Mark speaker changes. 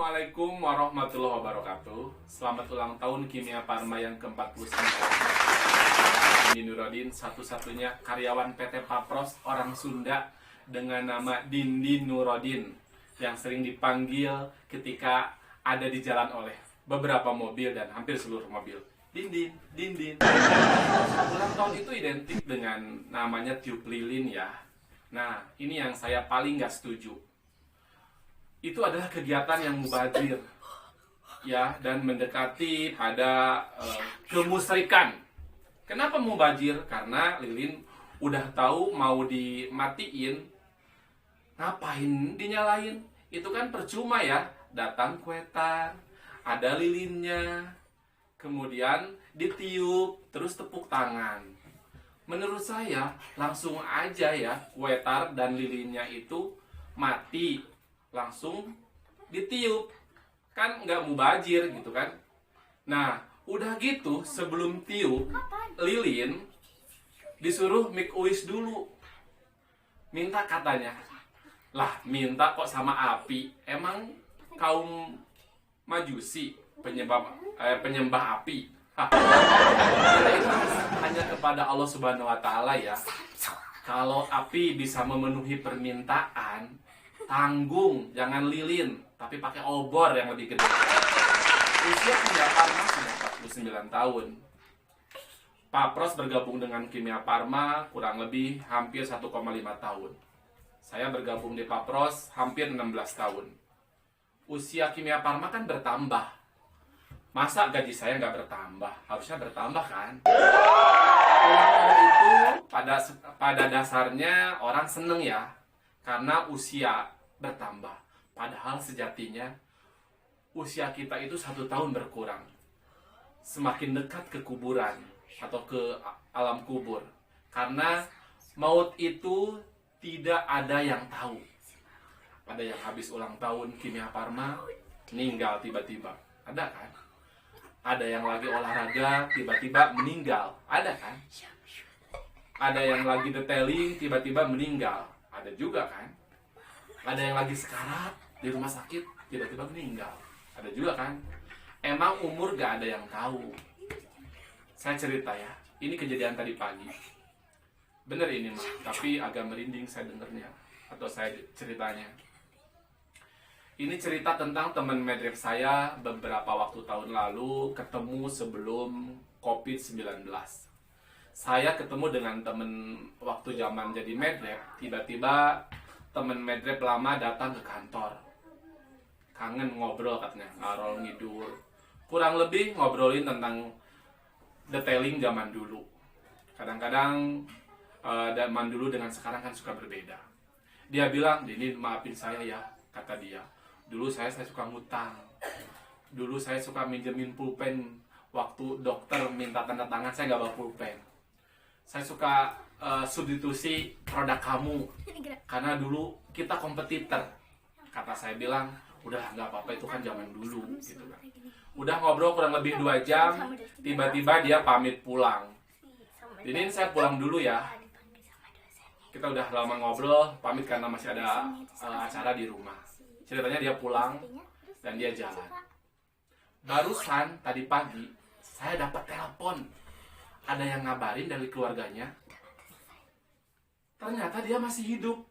Speaker 1: Assalamualaikum warahmatullahi wabarakatuh. Selamat ulang tahun Kimia Pharma yang ke-49. Dindin Nurodin, satu-satunya karyawan PT Papros orang Sunda dengan nama Dindin Nurodin yang sering dipanggil ketika ada di jalan oleh beberapa mobil dan hampir seluruh mobil. Dindin, Dindin. Ulang tahun itu identik dengan namanya tiup lilin ya. Nah, ini yang saya paling nggak setuju. Itu adalah kegiatan yang mubazir ya, dan mendekati pada kemusyrikan. Kenapa mubazir? Karena lilin udah tahu mau dimatiin, ngapain dinyalain? Itu kan percuma ya, datang kuetar, ada lilinnya, kemudian ditiup, terus tepuk tangan. Menurut saya langsung aja ya kuetar dan lilinnya itu mati, langsung ditiup, kan nggak mubazir gitu kan. Nah udah gitu sebelum tiup lilin disuruh make wish dulu, minta katanya. Lah minta kok sama api? Emang kaum majusi penyembah api? Itu hanya kepada Allah Subhanahu Wa Taala ya. Kalau api bisa memenuhi permintaan, tanggung, jangan lilin, tapi pakai obor yang lebih gede. Usia Kimia Pharma sudah 49 tahun. Papros bergabung dengan Kimia Pharma kurang lebih hampir 1,5 tahun. Saya bergabung di Papros hampir 16 tahun. Usia Kimia Pharma kan bertambah. Masa gaji saya nggak bertambah? Harusnya bertambah kan? Ulang tahun itu pada dasarnya orang seneng ya, karena usia bertambah. Padahal sejatinya usia kita itu 1 tahun berkurang. Semakin dekat ke kuburan atau ke alam kubur. Karena maut itu tidak ada yang tahu. Ada yang habis ulang tahun Kimia Pharma meninggal tiba-tiba, ada kan? Ada yang lagi olahraga tiba-tiba meninggal, ada kan? Ada yang lagi detailing tiba-tiba meninggal, ada juga kan? Ada yang lagi sekarat di rumah sakit tiba-tiba meninggal, ada juga kan? Emang umur gak ada yang tahu. Saya cerita ya, ini kejadian tadi pagi. Bener ini mah, tapi agak merinding saya dengernya atau saya ceritanya. Ini cerita tentang teman medrep saya beberapa waktu tahun lalu, ketemu sebelum COVID-19. Saya ketemu dengan teman waktu zaman jadi medrep, tiba-tiba teman medrep lama datang ke kantor. Kangen ngobrol katanya, ngarol ngidul. Kurang lebih ngobrolin tentang detailing zaman dulu. Kadang-kadang zaman dulu dengan sekarang kan suka berbeda. Dia bilang, "Dini maafin saya ya," kata dia. Dulu saya suka ngutang. Dulu saya suka minjemin pulpen. Waktu dokter minta tanda tangan, saya nggak bawa pulpen. Saya suka substitusi produk kamu. Karena dulu kita kompetitor. Kata saya bilang, udah nggak apa-apa, itu kan zaman dulu. Gitu kan. Udah ngobrol kurang lebih 2 jam. Tiba-tiba dia pamit pulang. Jadi saya pulang dulu ya. Kita udah lama ngobrol, pamit karena masih ada acara di rumah. Ceritanya dia pulang dan dia jalan. Barusan tadi pagi saya dapat telepon. Ada yang ngabarin dari keluarganya. Ternyata dia masih hidup.